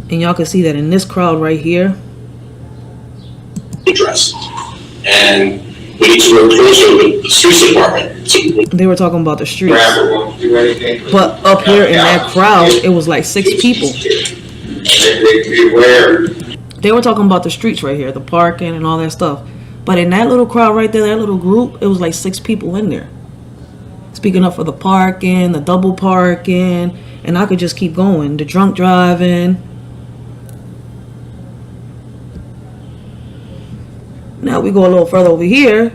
And y'all can see that in this crowd right here. Address. And we need to work closer with the streets department. They were talking about the streets. But up here in that crowd, it was like 6 people. They were talking about the streets right here, the parking and all that stuff. But in that little crowd right there, that little group, it was like 6 people in there. Speaking up for the parking, the double parking, and I could just keep going. The drunk driving. Now we go a little further over here.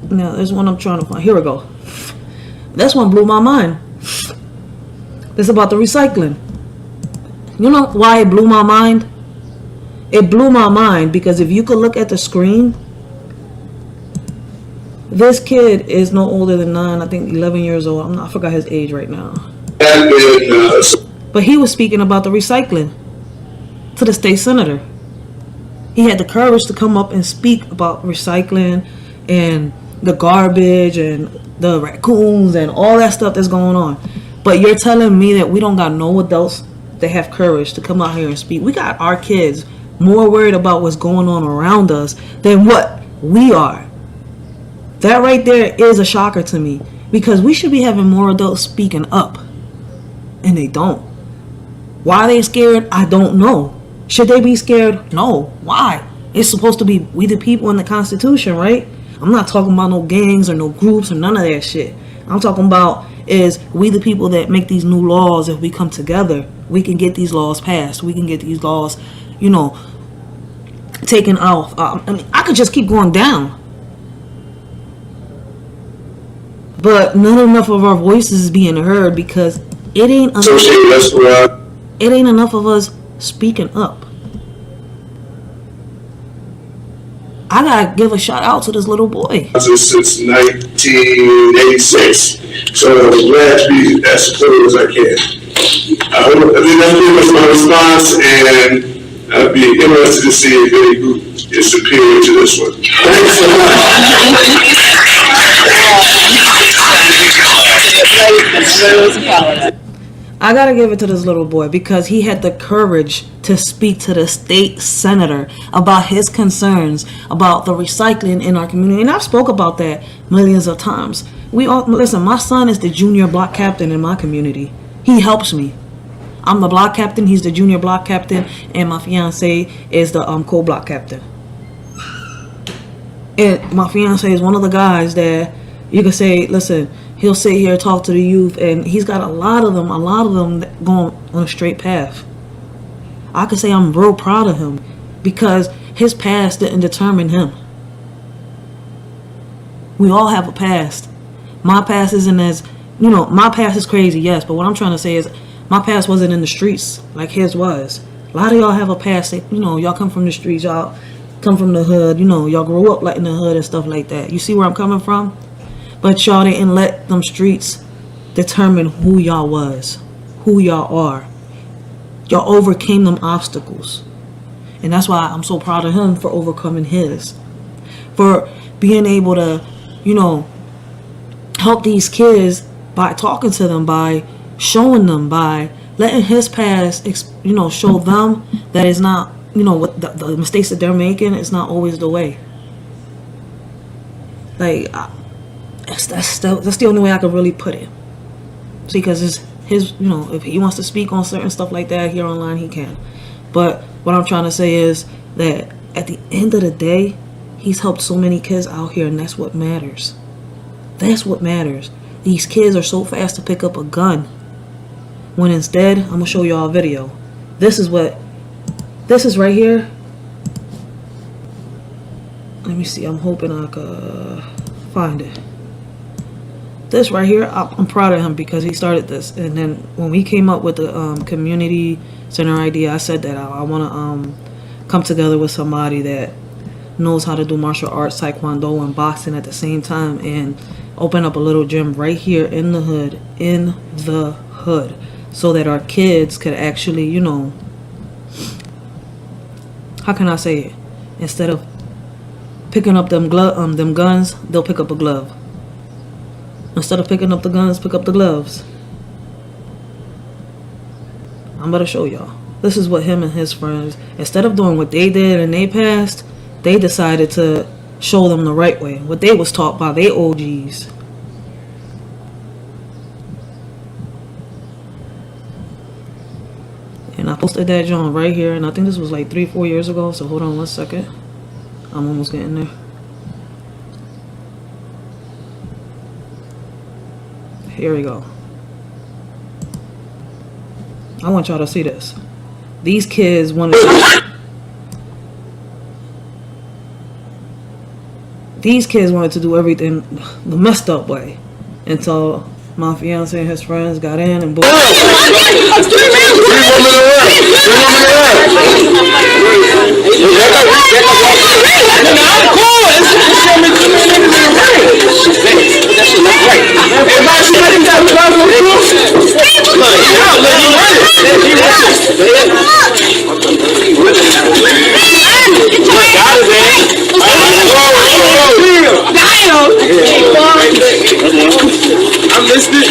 Now there's one I'm trying to find. Here we go. This one blew my mind. It's about the recycling. You know why it blew my mind? It blew my mind because if you could look at the screen, this kid is no older than 9, I think 11 years old. I forgot his age right now. But he was speaking about the recycling to the state senator. He had the courage to come up and speak about recycling and the garbage and the raccoons and all that stuff that's going on. But you're telling me that we don't got no adults that have courage to come out here and speak. We got our kids more worried about what's going on around us than what we are. That right there is a shocker to me, because we should be having more adults speaking up, and they don't. Why are they scared? I don't know. Should they be scared? No. Why? It's supposed to be we the people in the Constitution, right? I'm not talking about no gangs or no groups or none of that shit. I'm talking about is we the people that make these new laws. If we come together, we can get these laws passed. We can get these laws, you know, taken off. I mean, I could just keep going down. But not enough of our voices is being heard because it ain't enough of us speaking up. I gotta give a shout out to this little boy. Since 1986, so I'm glad to be as supportive as I can. I think that's pretty much my response, and I'd be interested to see if any group is superior to this one. Thanks so much. I gotta give it to this little boy because he had the courage to speak to the state senator about his concerns about the recycling in our community. And I've spoke about that millions of times. We all listen, my son is the junior block captain in my community. He helps me. I'm the block captain, he's the junior block captain, and my fiance is the co-block captain. And my fiance is one of the guys that you could say, listen, he'll sit here, talk to the youth, and he's got a lot of them going on a straight path. I could say I'm real proud of him because his past didn't determine him. We all have a past. My past isn't as, you know, my past is crazy, yes, but what I'm trying to say is my past wasn't in the streets like his was. A lot of y'all have a past that, you know, y'all come from the streets, y'all come from the hood, you know, y'all grew up like in the hood and stuff like that. You see where I'm coming from? But y'all didn't let them streets determine who y'all was, who y'all are. Y'all overcame them obstacles. And that's why I'm so proud of him for overcoming his. For being able to, you know, help these kids by talking to them, by showing them, by letting his past, you know, show them that it's not, you know, what the mistakes that they're making, it's not always the way. Like, that's the only way I could really put it. See, because it's his, you know, if he wants to speak on certain stuff like that here online, he can. But what I'm trying to say is that at the end of the day, he's helped so many kids out here, and that's what matters. That's what matters. These kids are so fast to pick up a gun, when instead, I'm gonna show y'all a video. This is right here. Let me see. I'm hoping I could find it. This right here, I'm proud of him because he started this. And then when we came up with the community center idea, I said that I want to come together with somebody that knows how to do martial arts, taekwondo, and boxing at the same time, and open up a little gym right here in the hood, so that our kids could actually, you know, how can I say it? Instead of picking up them guns, they'll pick up a glove. Instead of picking up the guns, pick up the gloves. I'm about to show y'all. This is what him and his friends, instead of doing what they did in their past, they decided to show them the right way. What they was taught by their OGs. And I posted that joint right here, and I think this was like 3-4 years ago, so hold on one second. I'm almost getting there. Here we go. I want y'all to see this. These kids wanted to do everything the messed up way until my fiance and his friends got in and boom. I'm listening.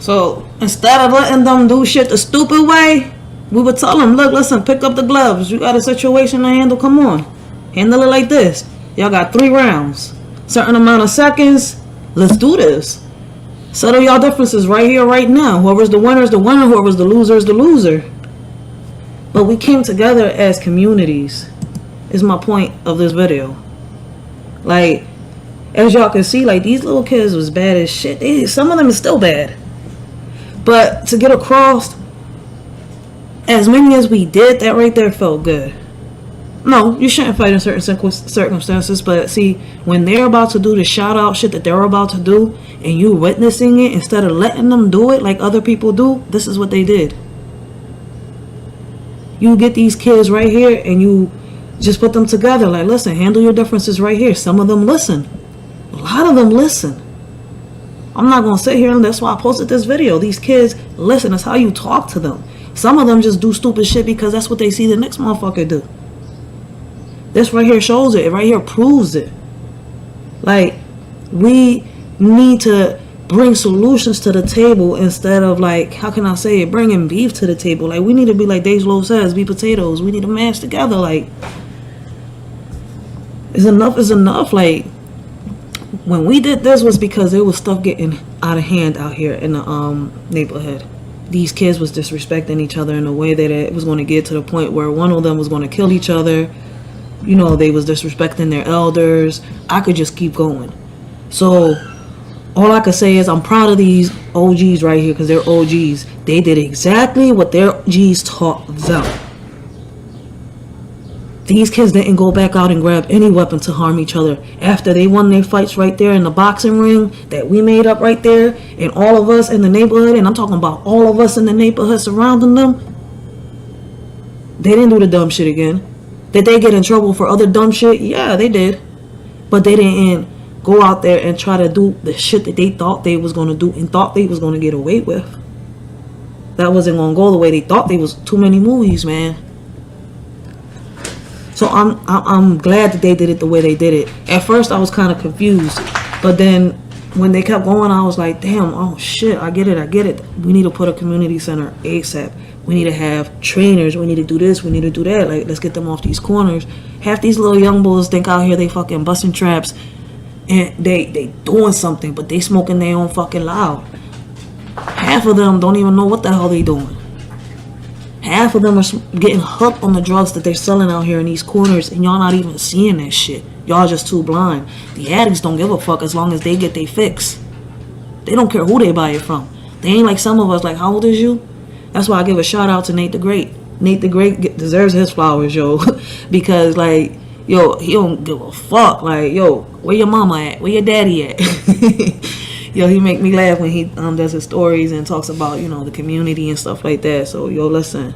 So instead of letting them do shit the stupid way, we would tell them, look, listen, pick up the gloves. You got a situation to handle. Come on. Handle it like this. Y'all got 3 rounds. Certain amount of seconds. Let's do this. Settle y'all differences right here, right now. Whoever's the winner is the winner. Whoever's the loser is the loser. But we came together as communities. Is my point of this video. Like, as y'all can see, like, these little kids was bad as shit. Some of them is still bad. But to get across, as many as we did, that right there felt good. No, you shouldn't fight in certain circumstances, but see, when they're about to do the shout out shit that they're about to do, and you witnessing it, instead of letting them do it like other people do, this is what they did. You get these kids right here, and you just put them together, like, listen, handle your differences right here. Some of them listen. A lot of them listen. I'm not going to sit here, and that's why I posted this video. These kids listen. That's how you talk to them. Some of them just do stupid shit because that's what they see the next motherfucker do. This right here shows it. It right here proves it. Like, we need to bring solutions to the table instead of, like, how can I say it, bringing beef to the table. Like, we need to be, like Dave Lowe says, be potatoes. We need to mash together. Like, enough is enough. Like, when we did this was because there was stuff getting out of hand out here in the neighborhood. These kids was disrespecting each other in a way that it was going to get to the point where one of them was going to kill each other. You know, they was disrespecting their elders. I could just keep going. So all I could say is I'm proud of these OGs right here, because they're OGs. They did exactly what their OGs taught them. These kids didn't go back out and grab any weapon to harm each other. After they won their fights right there in the boxing ring that we made up right there, and all of us in the neighborhood, and I'm talking about all of us in the neighborhood surrounding them, they didn't do the dumb shit again. Did they get in trouble for other dumb shit? Yeah, they did. But they didn't go out there and try to do the shit that they thought they was going to do and thought they was going to get away with. That wasn't going to go the way they thought. They was too many movies, man. So I'm glad that they did it the way they did it. At first I was kind of confused, but then when they kept going, I was like, damn, oh shit, I get it. We need to put a community center ASAP. We need to have trainers. We need to do this. We need to do that. Like, let's get them off these corners. Half these little young bulls think out here they fucking busting traps and they doing something, but they smoking their own fucking loud. Half of them don't even know what the hell they doing. Half of them are getting hooked on the drugs that they're selling out here in these corners, and y'all not even seeing that shit. Y'all just too blind. The addicts don't give a fuck as long as they get their fix. They don't care who they buy it from. They ain't like some of us, like, how old is you? That's why I give a shout out to Nate the Great. Nate the Great deserves his flowers, yo. Because, like, yo, he don't give a fuck. Like, yo, where your mama at? Where your daddy at? Yo, he make me laugh when he does his stories and talks about, you know, the community and stuff like that. So, yo, listen,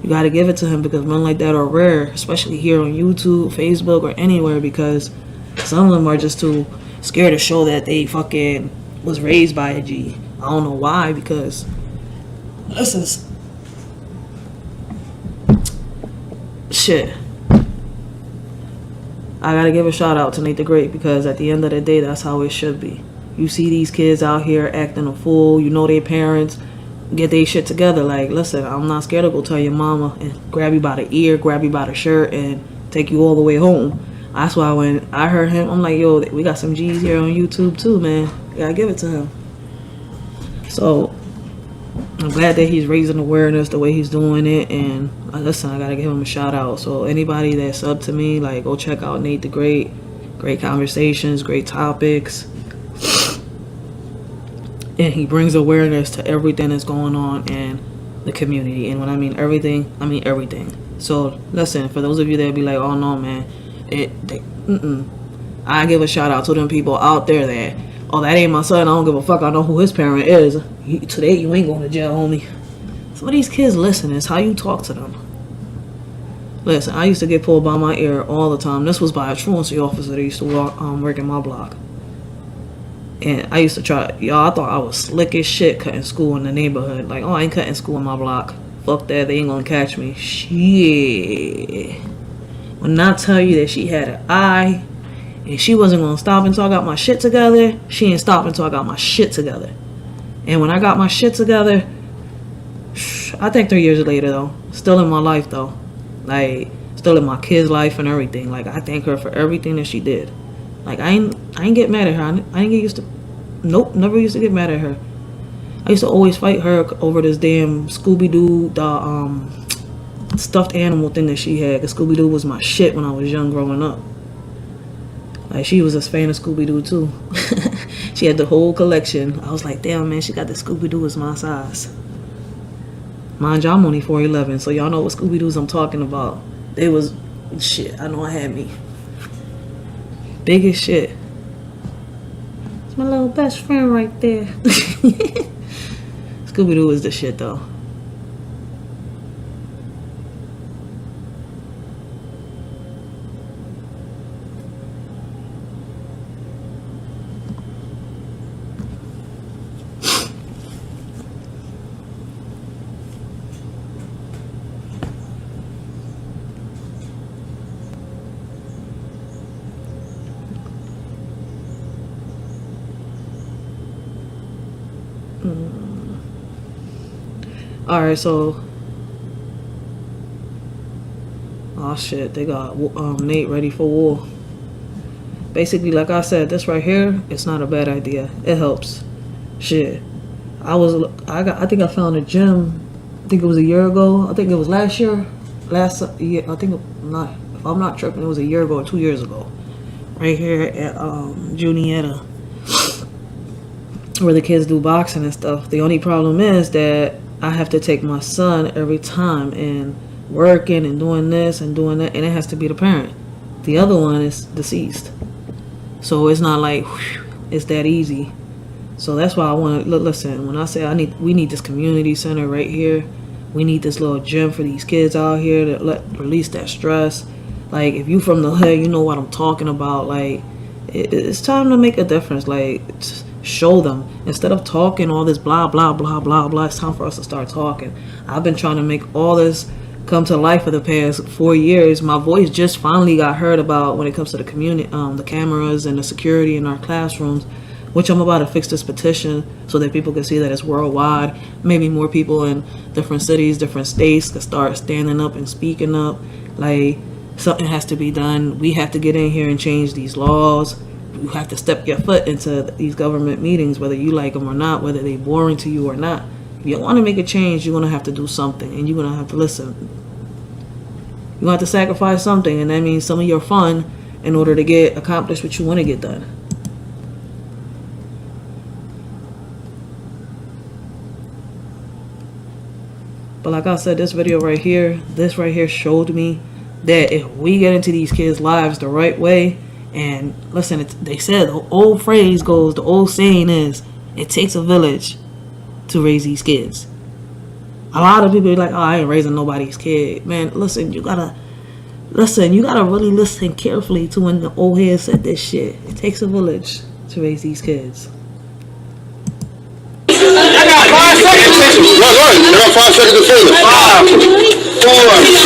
you got to give it to him, because men like that are rare, especially here on YouTube, Facebook, or anywhere, because some of them are just too scared to show that they fucking was raised by a G. I don't know why, because, listen, shit. I got to give a shout out to Nate the Great, because at the end of the day, that's how it should be. You see these kids out here acting a fool. You know their parents. Get their shit together. Like, listen, I'm not scared to go tell your mama and grab you by the ear, grab you by the shirt, and take you all the way home. That's why when I heard him, I'm like, yo, we got some G's here on YouTube too, man. You gotta give it to him. So, I'm glad that he's raising awareness the way he's doing it. And listen, I gotta give him a shout out. So, anybody that's up to me, like, go check out Nate the Great. Great conversations, great topics. And he brings awareness to everything that's going on in the community. And when I mean everything, I mean everything. So listen, for those of you that be like, oh no, man, I give a shout out to them people out there that, oh, that ain't my son, I don't give a fuck, I know who his parent is. Today you ain't going to jail, homie. Some of these kids listen, it's how you talk to them. Listen, I used to get pulled by my ear all the time. This was by a truancy officer that used to work in my block. And I used to try, y'all, I thought I was slick as shit cutting school in the neighborhood. Like, oh, I ain't cutting school in my block. Fuck that, they ain't gonna catch me. Shit. When I tell you that she had an eye, and she wasn't gonna stop until I got my shit together, she ain't stop until I got my shit together. And when I got my shit together, I think 3 years later, though, still in my life, though. Like, still in my kid's life and everything. Like, I thank her for everything that she did. Like, I ain't get mad at her. I ain't get used to, nope, never used to get mad at her. I used to always fight her over this damn Scooby-Doo, the stuffed animal thing that she had. Because Scooby-Doo was my shit when I was young growing up. Like, she was a fan of Scooby-Doo too. She had the whole collection. I was like, damn, man, she got the Scooby-Doo is my size. Mind you, I'm only 4'11", so y'all know what Scooby-Doos I'm talking about. They was, shit, I know I had me. Big as shit. It's my little best friend right there. Scooby-Doo is the shit, though. Alright, so, oh shit, they got Nate ready for war. Basically, like I said, this right here, it's not a bad idea. It helps. Shit, I think I found a gym. I think it was a year ago. I think it was last year. Last year, I think if I'm not tripping, it was a year ago or 2 years ago. Right here at Juniata, where the kids do boxing and stuff. The only problem is that I have to take my son every time, and working and doing this and doing that, and it has to be the parent. The other one is deceased. So it's not like it's that easy. So that's why I want to listen. When I say we need this community center right here. We need this little gym for these kids out here to release that stress. Like, if you from the hood, you know what I'm talking about. Like, it's time to make a difference. Like, show them. Instead of talking all this blah, blah, blah, blah, blah, it's time for us to start talking. I've been trying to make all this come to life for the past 4 years. My voice just finally got heard about when it comes to the community, the cameras and the security in our classrooms, which I'm about to fix this petition so that people can see that it's worldwide. Maybe more people in different cities, different states can start standing up and speaking up. Like, something has to be done. We have to get in here and change these laws. You have to step your foot into these government meetings, whether you like them or not, whether they're boring to you or not. If you want to make a change, you're going to have to do something, and you're going to have to listen. You're going to have to sacrifice something, and that means some of your fun in order to get accomplished what you want to get done. But like I said, this video right here, showed me that if we get into these kids' lives the right way, and listen, they said the old phrase goes, the old saying is, it takes a village to raise these kids. A lot of people are like, oh, I ain't raising nobody's kid. Man, listen, you gotta really listen carefully to when the old head said this shit. It takes a village to raise these kids. I got 5 seconds. I got 5 seconds to finish. 5, 4, 3, 2, 1.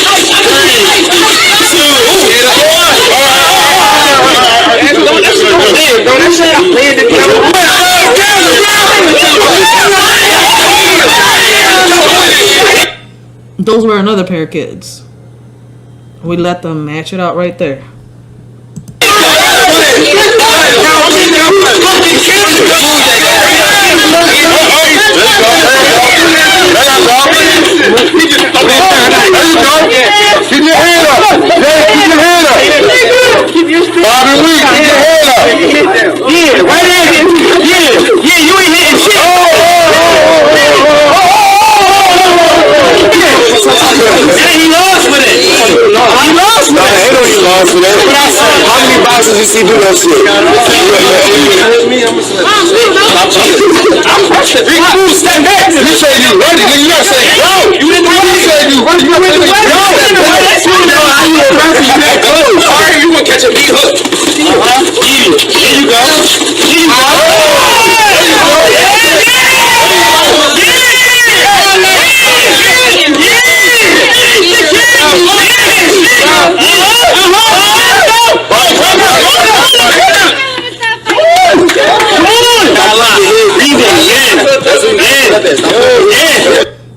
Those were another pair of kids. We let them match it out right there. Keep your head up. Keep your head up. Bobby Lee, keep your head up. Yeah, right there. Yeah, you ain't hitting shit. Yeah, he lost with it. He lost with it. I know you lost with it. What I said. How many boxes you see do that shit? I'm pressing. Big fool, stand back. You say you ready, nigga. You gotta say, yo. You didn't say you ready. You gotta say, yo. Alright, you gonna catch a big hook. Here you go. Here you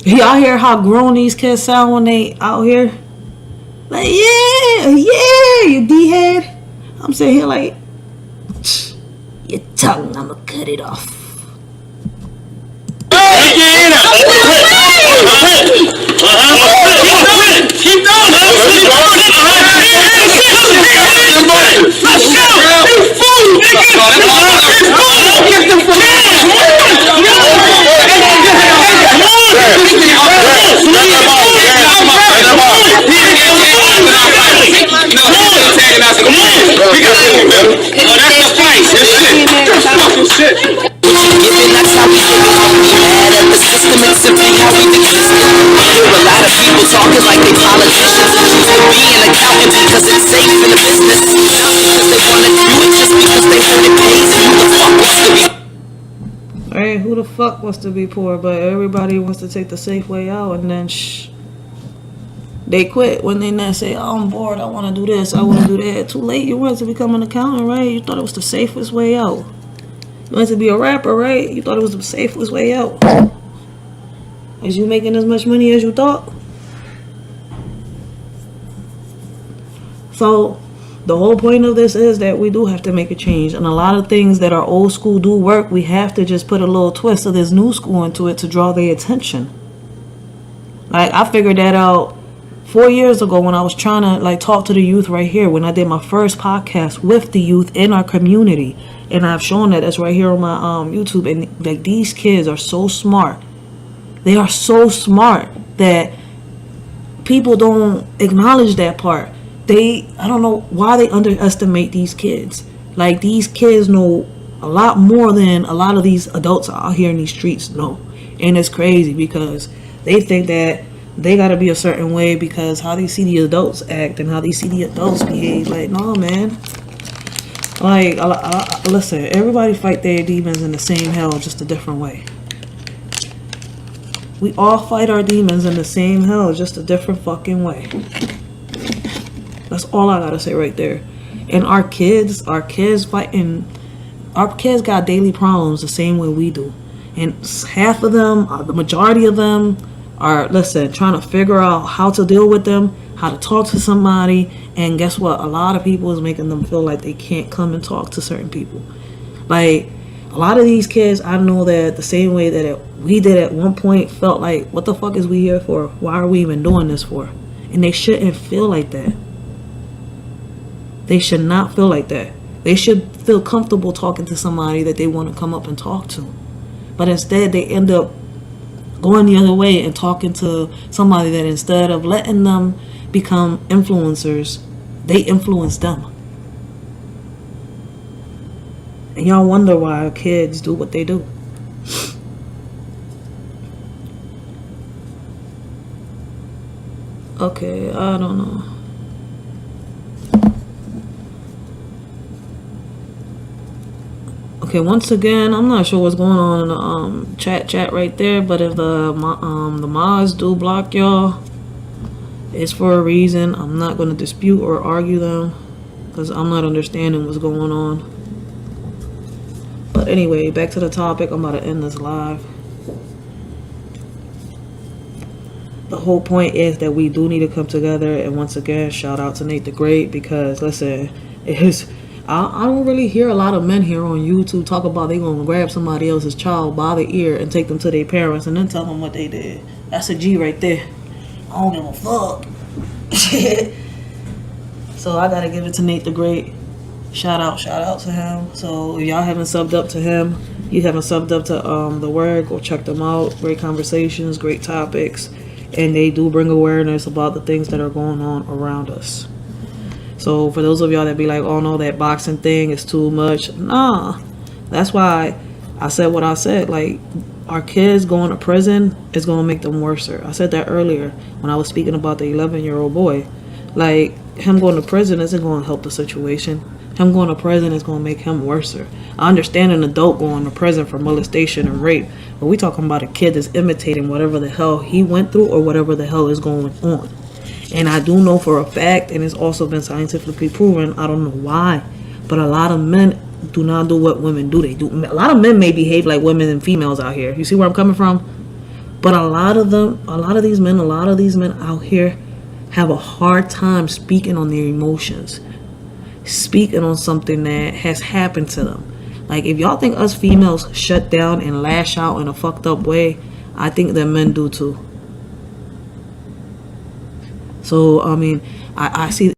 Y'all hear how grown these kids sound when they out here? Like, yeah, you D-head. I'm sitting here like, your tongue, I'ma cut it off. Keep going. Let's go. That's how we get mad at the system. It's simply how we exist. Hear a lot of people talking like they politicians. Be an accountant because it's safe in the business. Because they want to do it just because they heard it pays. Who the fuck wants to be? Who the fuck wants to be poor? But everybody wants to take the safe way out, and then they quit when they not say, oh, I'm bored, I want to do this, I want to do that. Too late, you wanted to become an accountant, right? You thought it was the safest way out. You wanted to be a rapper, right? You thought it was the safest way out. Is you making as much money as you thought? So the whole point of this is that we do have to make a change, and a lot of things that are old school do work. We have to just put a little twist of this new school into it to draw their attention. Like, I figured that out 4 years ago when I was trying to talk to the youth right here, when I did my first podcast with the youth in our community. And I've shown that that's right here on my YouTube. And like, these kids are so smart. They are so smart that people don't acknowledge that part. I don't know why they underestimate these kids. Like, these kids know a lot more than a lot of these adults out here in these streets know. And it's crazy because they think that they gotta be a certain way because how they see the adults act and how they see the adults behave. Like, no, man. Like, listen, everybody fight their demons in the same hell, just a different way. We all fight our demons in the same hell, just a different fucking way. That's all I gotta say right there. And our kids fighting, our kids got daily problems the same way we do. And half of them, the majority of them, are, listen, trying to figure out how to deal with them, how to talk to somebody. And guess what? A lot of people is making them feel like they can't come and talk to certain people. Like, a lot of these kids, I know that the same way that we did at one point, felt like, what the fuck is we here for? Why are we even doing this for? And they shouldn't feel like that. They should not feel like that. They should feel comfortable talking to somebody that they want to come up and talk to. But instead, they end up going the other way and talking to somebody that, instead of letting them become influencers, they influence them. And y'all wonder why kids do what they do. Okay, I don't know. Okay, once again, I'm not sure what's going on in the chat right there, but if the mods do block y'all, it's for a reason. I'm not going to dispute or argue them because I'm not understanding what's going on. But anyway, back to the topic. I'm about to end this live. The whole point is that we do need to come together. And once again, shout out to Nate the Great, because listen, I don't really hear a lot of men here on YouTube talk about they gonna grab somebody else's child by the ear and take them to their parents and then tell them what they did. That's a G right there. I don't give a fuck. So I gotta give it to Nate the Great. Shout out to him. So if y'all haven't subbed up to him, you haven't subbed up to The Word, go check them out. Great conversations, great topics, and they do bring awareness about the things that are going on around us. So for those of y'all that be like, oh no, that boxing thing is too much. Nah, that's why I said what I said. Like, our kids going to prison is going to make them worse. I said that earlier when I was speaking about the 11-year-old boy. Like, him going to prison isn't going to help the situation. Him going to prison is going to make him worse. I understand an adult going to prison for molestation and rape, but we talking about a kid that's imitating whatever the hell he went through or whatever the hell is going on. And I do know for a fact, and it's also been scientifically proven, I don't know why, but a lot of men do not do what women do. They do. A lot of men may behave like women and females out here. You see where I'm coming from? But a lot of these men out here have a hard time speaking on their emotions, speaking on something that has happened to them. Like, if y'all think us females shut down and lash out in a fucked up way, I think that men do too. So, I mean, I see